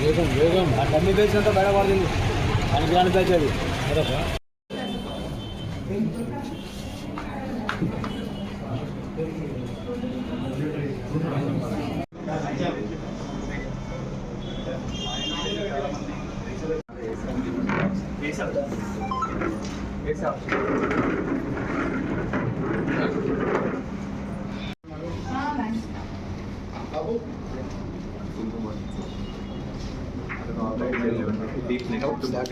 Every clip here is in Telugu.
వేగం వేగం ఆ కమ్మి పేజ్ అంతా బయటపడుతుంది దానికి దాని పేజ్ అది కదపా deep neck to back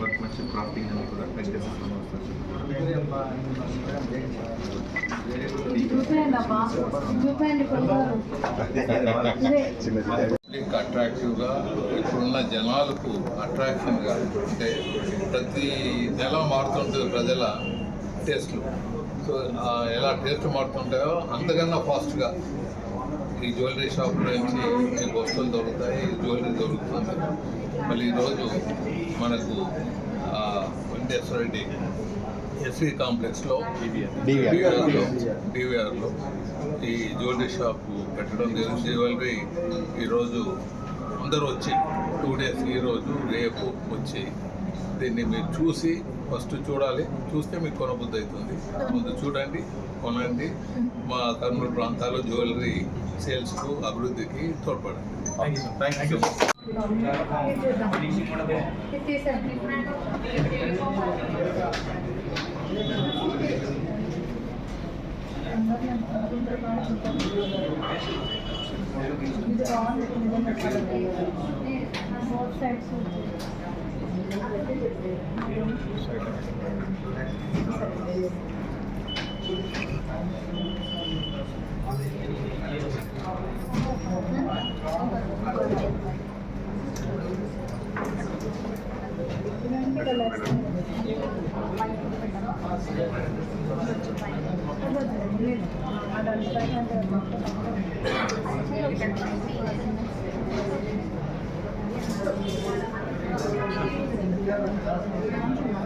workmanship crafting and all that like this అట్రాక్టివ్గా ఇప్పుడున్న జనాలకు అట్రాక్షన్గా అంటే ప్రతి నెల మారుతుంటుంది ప్రజల టేస్ట్లు. సో ఎలా టేస్ట్ మారుతుంటాయో అంతకన్నా ఫాస్ట్గా ఈ జ్యువెలరీ షాప్లో నుంచి మీకు వస్తువులు దొరుకుతాయి, జ్యువెలరీ దొరుకుతుంది. మళ్ళీ ఈరోజు మనకు వెంకటేశ్వరరెడ్డి ఎస్వి కాంప్లెక్స్లో డివిఆర్లో ఈ జ్యువెలరీ షాపు పెట్టడం జరిగింది. జ్యువెలరీ ఈరోజు అందరూ వచ్చి 2 days ఈరోజు రేపు వచ్చి దీన్ని మీరు చూసి ఫస్ట్ చూడాలి, చూస్తే మీకు కొనబుద్ధి అవుతుంది. ముందు చూడండి, కొనండి. మా కర్నూలు ప్రాంతాల్లో జ్యువెలరీ సేల్స్కు అభివృద్ధికి తోడ్పడండి. Thank you.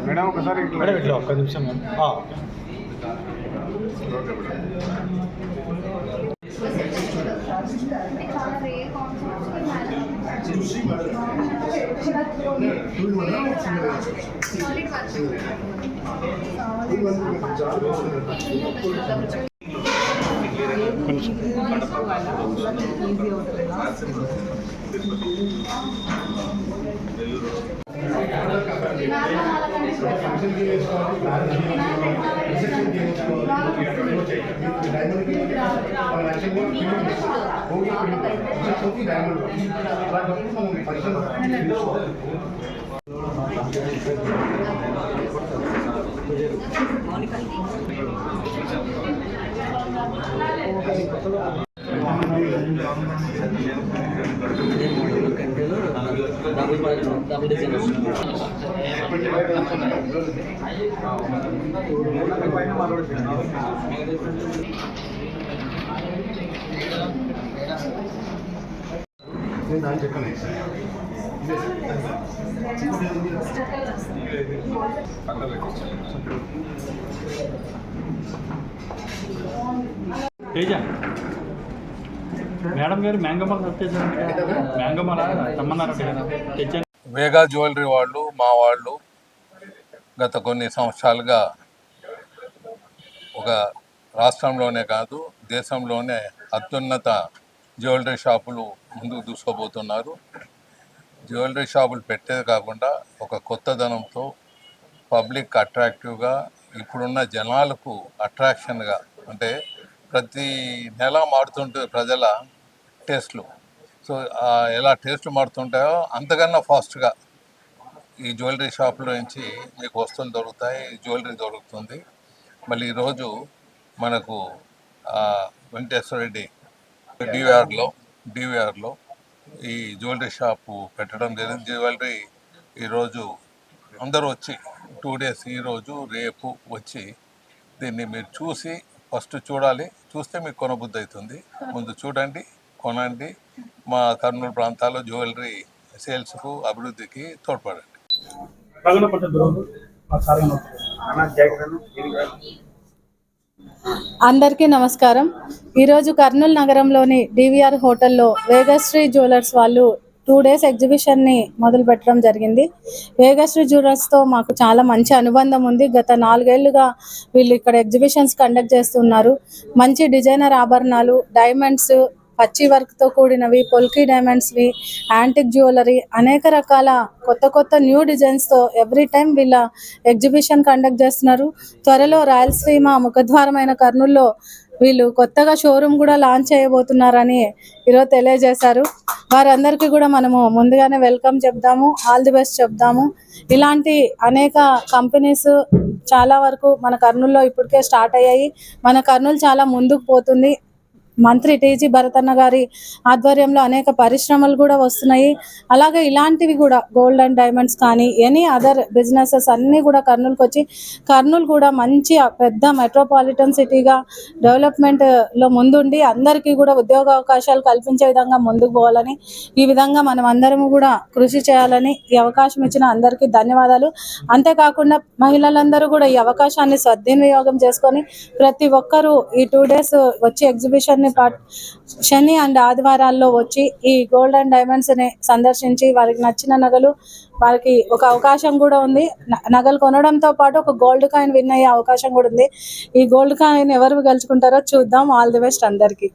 మేడం ఒకసారి ఇట్లా ఒక్క నిమిషం డబుల్ డిజైన్ మేడం గారు వేగా జ్యువెలరీ వాళ్ళు మా వాళ్ళు గత కొన్ని సంవత్సరాలుగా ఒక రాష్ట్రంలోనే కాదు దేశంలోనే అత్యున్నత జ్యువెలరీ షాపులు ముందుకు దూసుకోబోతున్నారు. జ్యువెలరీ షాపులు పెట్టేది కాకుండా ఒక కొత్తదనంతో పబ్లిక్ అట్రాక్టివ్గా ఇప్పుడున్న జనాలకు అట్రాక్షన్గా అంటే ప్రతి నెల మారుతుంటుంది ప్రజల టేస్ట్లు. సో ఎలా టేస్ట్లు మారుతుంటాయో అంతకన్నా ఫాస్ట్గా ఈ జ్యువెలరీ షాపులో నుంచి మీకు వస్తువులు దొరుకుతాయి, జ్యువెలరీ దొరుకుతుంది. మళ్ళీ ఈరోజు మనకు వెంకటేశ్వరరెడ్డి డివిఆర్లో ఈ జ్యువెలరీ షాపు పెట్టడం జరిగింది. జ్యువెలరీ ఈరోజు అందరూ వచ్చి 2 days ఈరోజు రేపు వచ్చి దీన్ని మీరు చూసి ఫస్ట్ చూడాలి, చూస్తే మీకు కొనబుద్ధి అవుతుంది. ముందు చూడండి, కొనండి. మా కర్నూలు ప్రాంతాల్లో జ్యువెలరీ సేల్స్కు అభివృద్ధికి తోడ్పడండి. అందరికీ నమస్కారం. ఈరోజు కర్నూలు నగరంలోని డివిఆర్ హోటల్లో వేగశ్రీ జ్యువెలర్స్ వాళ్ళు 2 days ఎగ్జిబిషన్ని మొదలు పెట్టడం జరిగింది. వేగశ్రీ జ్యువెలర్స్తో మాకు చాలా మంచి అనుబంధం ఉంది. గత 4 ఏళ్లుగా వీళ్ళు ఇక్కడ ఎగ్జిబిషన్స్ కండక్ట్ చేస్తున్నారు. మంచి డిజైనర్ ఆభరణాలు, డైమండ్స్, పచ్చి వర్క్తో కూడినవి, పొల్కీ డైమండ్స్వి, యాంటిక్ జ్యువెలరీ, అనేక రకాల కొత్త న్యూ డిజైన్స్తో ఎవ్రీ టైం వీళ్ళ ఎగ్జిబిషన్ కండక్ట్ చేస్తున్నారు. త్వరలో రాయలసీమ ముఖద్వారమైన కర్నూలులో వీళ్ళు కొత్తగా షోరూమ్ కూడా లాంచ్ చేయబోతున్నారని ఈరోజు తెలియజేశారు. వారందరికీ కూడా మనము ముందుగానే వెల్కమ్ చెప్దాము, ఆల్ ది బెస్ట్ చెప్దాము. ఇలాంటి అనేక కంపెనీస్ చాలా వరకు మన కర్నూలులో ఇప్పటికే స్టార్ట్ అయ్యాయి. మన కర్నూలు చాలా ముందుకు పోతుంది. మంత్రి టీజీ భరతన్న గారి ఆధ్వర్యంలో అనేక పరిశ్రమలు కూడా వస్తున్నాయి. అలాగే ఇలాంటివి కూడా గోల్డ్ అండ్ డైమండ్స్ కానీ ఎనీ అదర్ బిజినెసెస్ అన్నీ కూడా కర్నూలుకి వచ్చి కర్నూలు కూడా మంచి పెద్ద మెట్రోపాలిటన్ సిటీగా డెవలప్మెంట్లో ముందుండి అందరికీ కూడా ఉద్యోగ అవకాశాలు కల్పించే విధంగా ముందుకు పోవాలని, ఈ విధంగా మనం అందరము కూడా కృషి చేయాలని ఈ అవకాశం ఇచ్చిన అందరికీ ధన్యవాదాలు. అంతేకాకుండా మహిళలందరూ కూడా ఈ అవకాశాన్ని సద్వినియోగం చేసుకొని ప్రతి ఒక్కరూ ఈ 2 days వచ్చి ఎగ్జిబిషన్ శని అండ్ ఆదివారాల్లో వచ్చి ఈ గోల్డ్ అండ్ డైమండ్స్ని సందర్శించి వారికి నచ్చిన నగలు, వారికి ఒక అవకాశం కూడా ఉంది. నగలు కొనడంతో పాటు ఒక గోల్డ్ కాయిన్ విన్ అయ్యే అవకాశం కూడా ఉంది. ఈ గోల్డ్ కాయిన్ ఎవరు గెలుచుకుంటారో చూద్దాం. ఆల్ ది బెస్ట్ అందరికీ.